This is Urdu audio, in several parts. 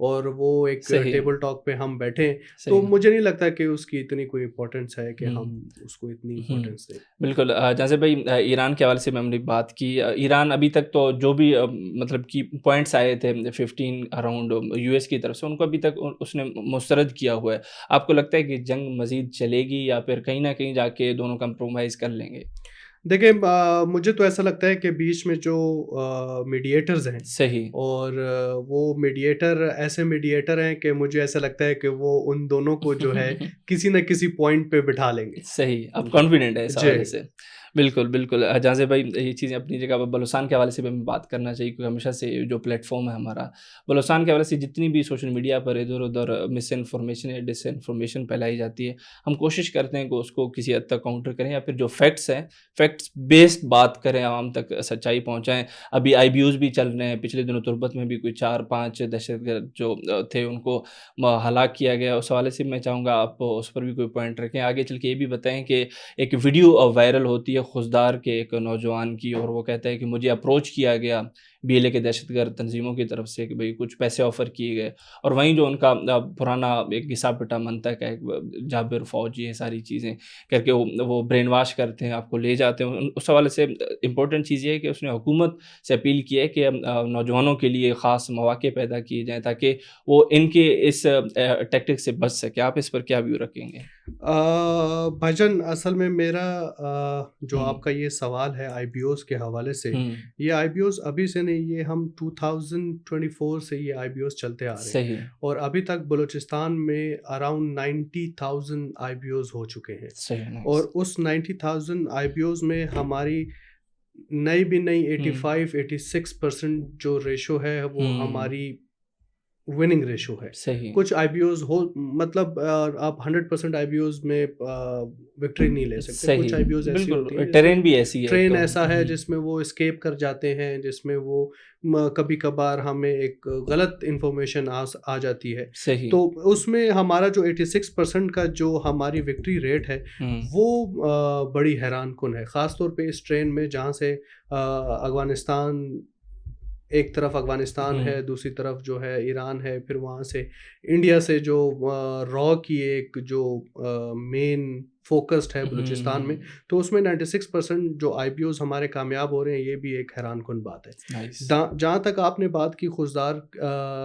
اور وہ ایک صحیح ٹیبل ٹاک پہ ہم بیٹھیں تو صحیح مجھے نہیں لگتا کہ اس کی اتنی کوئی امپورٹنس ہے کہ ہوں ہم اس کو اتنی ہوں امپورٹنس دیں. بالکل جیسے بھائی ایران کے حوالے سے میں ہم نے بات کی ایران ابھی تک تو جو بھی مطلب کی پوائنٹس آئے تھے 15 اراؤنڈ یو ایس کی طرف سے ان کو ابھی تک اس نے مسترد کیا ہوا ہے. آپ کو لگتا ہے کہ جنگ مزید چلے گی یا پھر کہیں نہ کہیں جا کے دونوں کمپرومائز کر لیں گے؟ دیکھیں مجھے تو ایسا لگتا ہے کہ بیچ میں جو میڈیٹرز ہیں صحیح اور وہ میڈیٹر ایسے میڈیٹر ہیں کہ مجھے ایسا لگتا ہے کہ وہ ان دونوں کو جو ہے کسی نہ کسی پوائنٹ پہ بٹھا لیں گے. صحیح آپ جی کانفیڈنٹ ہے اس جی حوالے سے؟ بالکل بالکل جہاں بھائی یہ چیزیں اپنی جگہ پر بلوچستان کے حوالے سے بھی ہمیں بات کرنا چاہیے کیونکہ ہمیشہ سے جو پلیٹ فارم ہے ہمارا بلوچستان کے حوالے سے جتنی بھی سوشل میڈیا پر ادھر ادھر مس انفارمیشن یا ڈس انفارمیشن پھیلائی جاتی ہے ہم کوشش کرتے ہیں کہ اس کو کسی حد تک کاؤنٹر کریں یا پھر جو فیکٹس ہیں فیکٹس بیسڈ بات کریں عوام تک سچائی پہنچائیں. ابھی آئی بی اوز بھی چل رہے ہیں. پچھلے دنوں تربت میں بھی کوئی 4-5 دہشت گرد جو تھے ان کو ہلاک کیا گیا. اس حوالے سے میں چاہوں گا آپ اس پر بھی کوئی پوائنٹ رکھیں. آگے چل کے یہ بھی بتائیں کہ ایک ویڈیو وائرل ہوتی ہے خضدار کے ایک نوجوان کی اور وہ کہتا ہے کہ مجھے اپروچ کیا گیا بی ایل اے کے دہشت گرد تنظیموں کی طرف سے کہ بھئی کچھ پیسے آفر کیے گئے اور وہیں جو ان کا پرانا ایک گھسا پٹا منطق ہے جابر فوج یہ ساری چیزیں کر کے وہ برین واش کرتے ہیں آپ کو لے جاتے ہیں. اس حوالے سے امپورٹنٹ چیز یہ ہے کہ اس نے حکومت سے اپیل کی ہے کہ نوجوانوں کے لیے خاص مواقع پیدا کیے جائیں تاکہ وہ ان کے اس ٹیکٹک سے بچ سکے. آپ اس پر کیا ویو رکھیں گے؟ بھائی جان اصل میں میرا جو آپ کا یہ سوال ہے آئی بی اوز کے حوالے سے یہ آئی بی اوز ابھی سے نہیں یہ ہم 2024 سے یہ آئی بی اوز چلتے آ رہے ہیں صحیح اور ابھی تک بلوچستان میں اراؤنڈ 90,000 آئی بی اوز ہو چکے ہیں صحیح اور اس 90,000 آئی بی اوز میں ہماری نئی بھی نئی 85-86% جو ریشو ہے وہ ہماری وننگ ریشو ہے. صحیح کچھ آئی بی اوز ہو مطلب آپ 100% آئی بی اوز میں وکٹری نہیں لے سکتے. کچھ آئی بی اوز ایسی ہوتی ہیں ٹرین بھی ایسی ہے ٹرین ایسا ہے جس میں وہ اسکیپ کر جاتے ہیں جس میں وہ کبھی کبھار ہمیں ایک غلط انفارمیشن آ جاتی ہے. صحیح تو اس میں ہمارا جو 86% کا جو ہماری وکٹری ریٹ ہے وہ بڑی حیران کن ہے خاص طور پہ اس ٹرین میں جہاں سے افغانستان ایک طرف افغانستان ہے دوسری طرف جو ہے ایران ہے پھر وہاں سے انڈیا سے جو را کی ایک جو مین فوکسڈ ہے بلوچستان میں تو اس میں 96% جو آئی پی اوز ہمارے کامیاب ہو رہے ہیں یہ بھی ایک حیران کن بات ہے. جہاں تک آپ نے بات کی خضدار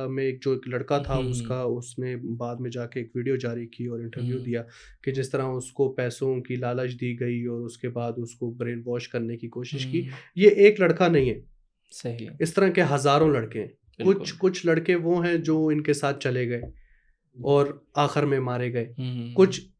میں ایک جو ایک لڑکا تھا اس نے بعد میں جا کے ایک ویڈیو جاری کی اور انٹرویو دیا کہ جس طرح اس کو پیسوں کی لالچ دی گئی اور اس کے بعد اس کو برین واش کرنے کی کوشش کی. یہ ایک لڑکا نہیں ہے صحیح اس طرح کے ہزاروں لڑکے ہیں. کچھ لڑکے وہ ہیں جو ان کے ساتھ چلے گئے اور آخر میں مارے گئے.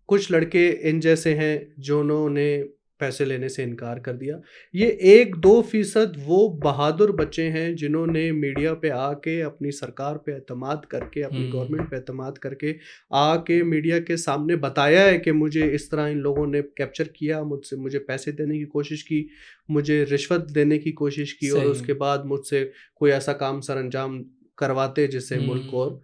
کچھ لڑکے ان جیسے ہیں جنہوں نے پیسے لینے سے انکار کر دیا. یہ 1-2% وہ بہادر بچے ہیں جنہوں نے میڈیا پہ آ کے اپنی سرکار پہ اعتماد کر کے اپنی گورنمنٹ پہ اعتماد کر کے آ کے میڈیا کے سامنے بتایا ہے کہ مجھے اس طرح ان لوگوں نے کیپچر کیا مجھے پیسے دینے کی کوشش کی مجھے رشوت دینے کی کوشش کی اور اس کے بعد مجھ سے کوئی ایسا کام سر انجام کرواتے جس سے ملک اور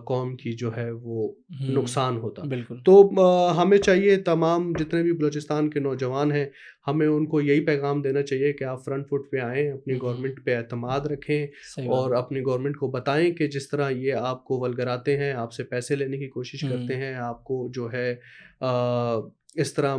قوم کی جو ہے وہ نقصان ہوتا. تو ہمیں چاہیے تمام جتنے بھی بلوچستان کے نوجوان ہیں ہمیں ان کو یہی پیغام دینا چاہیے کہ آپ فرنٹ فٹ پہ آئیں اپنی گورنمنٹ پہ اعتماد رکھیں اور اپنی گورنمنٹ کو بتائیں کہ جس طرح یہ آپ کو ولگراتے ہیں آپ سے پیسے لینے کی کوشش کرتے ہیں آپ کو جو ہے اس طرح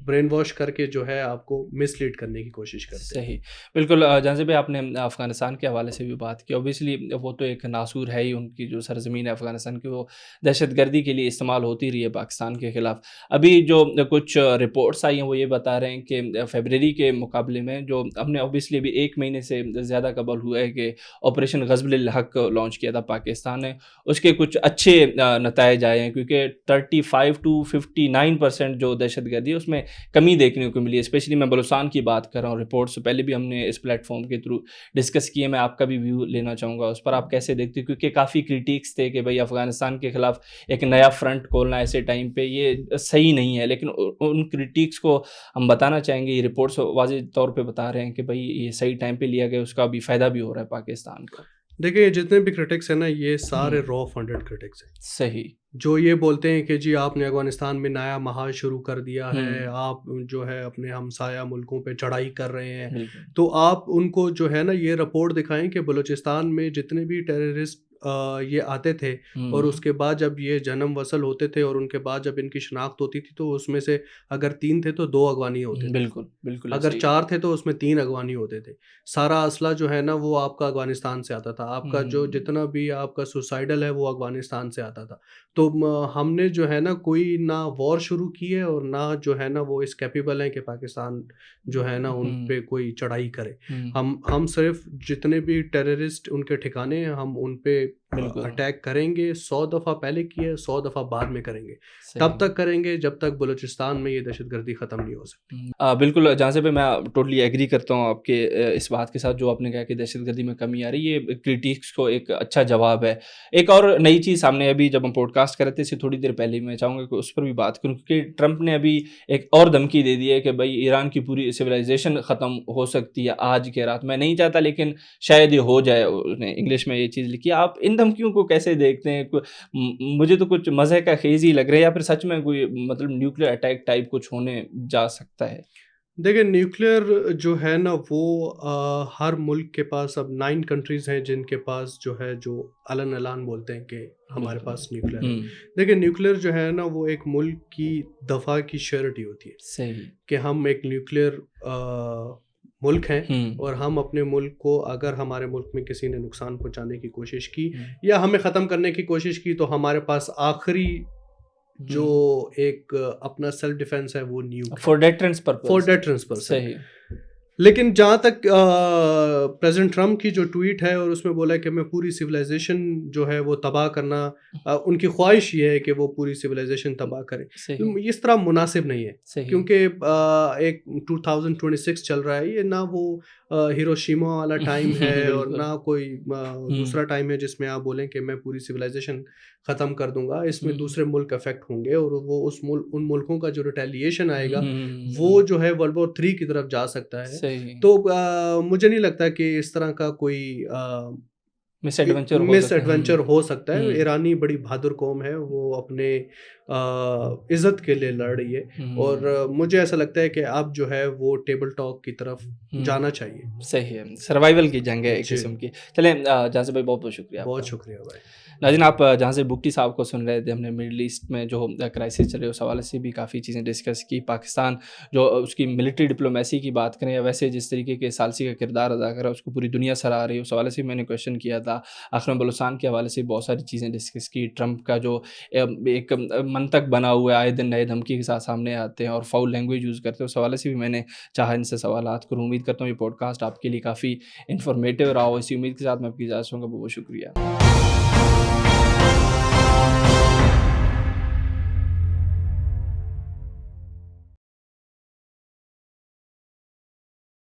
برین واش کر کے جو ہے آپ کو مس لیڈ کرنے کی کوشش کرتے ہیں. صحیح بالکل. جہاں بھی آپ نے افغانستان کے حوالے سے بھی بات کی اوبیسلی وہ تو ایک ناصور ہے ہی ان کی جو سرزمین ہے افغانستان کی وہ دہشت گردی کے لیے استعمال ہوتی رہی ہے پاکستان کے خلاف. ابھی جو کچھ رپورٹس آئی ہیں وہ یہ بتا رہے ہیں کہ فیبرری کے مقابلے میں جو ہم نے اوبیسلی ابھی 1 مہینے سے زیادہ قبل ہوا ہے کہ آپریشن غزب الحق لانچ کیا تھا پاکستان نے اس کے کچھ اچھے نتائج آئے ہیں کیونکہ 35-59% جو دہشت گردی ہے اس میں کمی دیکھنے کو ملی ہے. اسپیشلی میں بلوچستان کی بات کر رہا ہوں. رپورٹس پہلے بھی ہم نے اس پلیٹ فارم کے تھرو ڈسکس کیے. میں آپ کا بھی ویو لینا چاہوں گا اس پر آپ کیسے دیکھتے ہیں کیونکہ کافی کریٹکس تھے کہ بھائی افغانستان کے خلاف ایک نیا فرنٹ کھولنا ایسے ٹائم پہ یہ صحیح نہیں ہے لیکن ان کریٹکس کو ہم بتانا چاہیں گے. یہ رپورٹس واضح طور پہ بتا رہے ہیں کہ بھائی یہ صحیح ٹائم پہ لیا گیا اس کا بھی فائدہ بھی ہو رہا ہے پاکستان کو. دیکھیں جتنے بھی کرٹکس ہیں نا یہ سارے را فنڈڈ کرٹکس ہیں. صحیح جو یہ بولتے ہیں کہ جی آپ نے افغانستان میں نیا محاذ شروع کر دیا ہے آپ جو ہے اپنے ہمسایہ ملکوں پہ چڑھائی کر رہے ہیں تو آپ ان کو جو ہے نا یہ رپورٹ دکھائیں کہ بلوچستان میں جتنے بھی ٹیررسٹ یہ آتے تھے اور اس کے بعد جب یہ جنم وصل ہوتے تھے اور ان کے بعد جب ان کی شناخت ہوتی تھی تو اس میں سے اگر 3 تھے تو 2 اغوانی ہوتے تھے. بالکل بالکل. اگر 4 تھے تو اس میں 3 اغوانی ہوتے تھے. سارا اسلحہ جو ہے نا وہ آپ کا افغانستان سے آتا تھا. آپ کا جو جتنا بھی آپ کا سوسائڈل ہے وہ افغانستان سے آتا تھا. تو ہم نے جو ہے نا کوئی نہ وار شروع کی ہے اور نہ جو ہے نا وہ اس کیپیبل ہیں کہ پاکستان جو ہے نا ان پہ کوئی چڑھائی کرے. ہم صرف جتنے بھی ٹیررسٹ ان کے ٹھکانے ہیں ہم ان پہ اٹیک کریں گے. 100 دفعہ پہلے کیے, 100 دفعہ بعد میں کریں گے. تب تک کریں گے جب تک بلوچستان میں یہ دہشت گردی ختم نہیں ہو سکتی. بالکل جہاں سے پہ میں ٹوٹلی ایگری کرتا ہوں آپ کے اس بات کے ساتھ جو آپ نے کہا کہ دہشت گردی میں کمی آ رہی ہے. یہ کرٹیکس کو ایک اچھا جواب ہے. ایک اور نئی چیز سامنے ابھی جب ہم پوڈ کاسٹ کر رہے تھے اس سے تھوڑی دیر پہلے میں چاہوں گا کہ اس پر بھی بات کروں, کیونکہ ٹرمپ نے ابھی ایک اور دھمکی دے دی ہے کہ بھائی ایران کی پوری سویلائزیشن ختم ہو سکتی ہے آج کے رات. میں نہیں چاہتا لیکن شاید یہ ہو جائے. اس نے انگلش میں یہ چیز لکھی. آپ ان دھمکیوں کو کیسے دیکھتے ہیں؟ مجھے تو کچھ مزے کا خیز ہی لگ رہا ہے, یا پھر سچ میں کوئی مطلب نیوکلیر اٹیک ٹائپ کچھ ہونے جا سکتا ہے؟ دیکھیں نیوکلیر جو ہے نا وہ ہر ملک کے پاس اب 9 کنٹریز ہیں جن کے پاس جو ہے جو اعلان بولتے ہیں کہ ہمارے پاس نیوکلیر ہے. دیکھیں نیوکلیر جو ہے نا وہ ایک ملک کی دفاع کی شیورٹی ہوتی ہے. صحیح. کہ ہم ایک نیوکلیر ملک ہیں اور ہم اپنے ملک کو اگر ہمارے ملک میں کسی نے نقصان پہنچانے کی کوشش کی یا ہمیں ختم کرنے کی کوشش کی تو ہمارے پاس آخری جو ایک اپنا سیلف ڈیفینس ہے وہ نیوک فار ڈیٹرنس پرپز. صحیح. لیکن جہاں تک پریزیڈنٹ ٹرمپ کی جو ٹویٹ ہے اور اس میں بولا ہے کہ میں پوری سویلائزیشن جو ہے وہ تباہ کرنا, ان کی خواہش یہ ہے کہ وہ پوری سویلائزیشن تباہ کریں. اس طرح مناسب نہیں ہے کیونکہ ایک 2026 چل رہا ہے. یہ نہ وہ ہیروشیما والا ٹائم ہے اور نہ کوئی دوسرا ٹائم ہے جس میں آپ بولیں کہ میں پوری سویلائزیشن ختم کر دوں گا. اس میں دوسرے ملک افیکٹ ہوں گے اور وہ ان ملکوں کا جو ریٹیلیشن آئے گا وہ جو ہے ورلڈ وار 3 کی طرف جا سکتا ہے. تو مجھے نہیں لگتا کہ اس طرح کا کوئی مس ایڈونچر ہو سکتا ہے. ایرانی بڑی بہادر قوم ہے, وہ اپنے عزت کے لیے لڑ رہی ہے اور مجھے ایسا لگتا ہے کہ اب جو ہے وہ ٹیبل ٹاک کی طرف جانا چاہیے. صحیح ہے, سروائیول کی جنگ ہے ایک قسم کی. چلیں جہاں سے بھائی بہت بہت شکریہ. بہت شکریہ بھائی. ناظرین آپ جہاں سے بگٹی صاحب کو سن رہے تھے, ہم نے مڈل ایسٹ میں جو کرائسس چل رہے اس حوالے سے بھی کافی چیزیں ڈسکس کی. پاکستان جو اس کی ملٹری ڈپلومیسی کی بات کریں یا ویسے جس طریقے کے ثالثی کا کردار ادا کر رہا ہے اس کو پوری دنیا سراہ رہی ہے, اس حوالے سے میں نے کویشچن کیا تھا. اخرام بلوچستان کے حوالے سے بہت ساری چیزیں ڈسکس کی. ٹرمپ کا جو ایک منطق بنا ہوا ہے, آئے دن نئے دھمکی کے ساتھ سامنے آتے ہیں اور فاؤل لینگویج یوز کرتے ہیں, اس حوالے سے بھی میں نے چاہا ان سے سوالات کروں. امید کرتا ہوں یہ پوڈ کاسٹ آپ کے لیے کافی انفارمیٹیو رہا ہو. اسی امید کے ساتھ میں آپ کی اجازت چاہوں گا. بہت شکریہ.